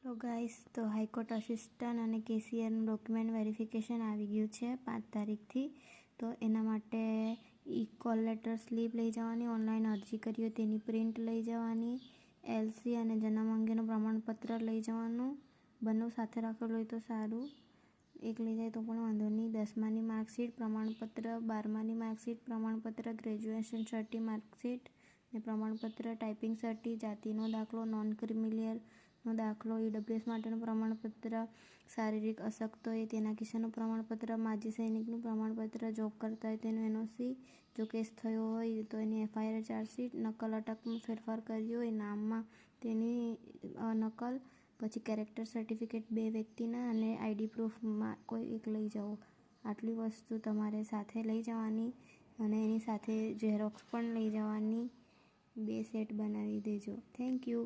તો ગાઈસ, તો high court assistant અને કેસીઆરનું ડોક્યુમેન્ટ વેરિફિકેશન આવી ગયું છે 5 તારીખથી. તો એના માટે કોલ લેટર સ્લીપ લઈ જવાની, ઓનલાઈન અરજી કરી હોય તેની પ્રિન્ટ લઈ જવાની, એલસી અને જન્મ અંગેનું પ્રમાણપત્ર લઈ જવાનું. બંને સાથે રાખેલું હોય તો સારું, એક લઈ જાય તો પણ વાંધો નહીં. 10માની માર્કશીટ પ્રમાણપત્ર, 12માની માર્કશીટ પ્રમાણપત્ર, ગ્રેજ્યુએશન સર્ટી માર્કશીટ ને પ્રમાણપત્ર, ટાઈપિંગ સર્ટી, જાતિનો દાખલો, નોન ક્રિમિલિયરનો દાખલો, ઈડબ્લ્યુએસ માટેનું પ્રમાણપત્ર, શારીરિક અશક્ત હોય તેના કિસ્સાનું પ્રમાણપત્ર, માજી સૈનિકનું પ્રમાણપત્ર, જોબ કરતા હોય તેનું એનઓસી, જો કેસ થયો હોય તો એની એફઆઈઆર ચાર્જશીટ, નકલ અટકમાં ફેરફાર કર્યો હોય નામમાં તેની નકલ, પછી કેરેક્ટર સર્ટિફિકેટ 2 વ્યક્તિના અને આઈડી પ્રૂફમાં કોઈ એક લઈ જાઓ. આટલી વસ્તુ તમારે સાથે લઈ જવાની અને એની સાથે ઝેરોક્સ પણ લઈ જવાની. 2 સેટ બનાવી દેજો. Thank you.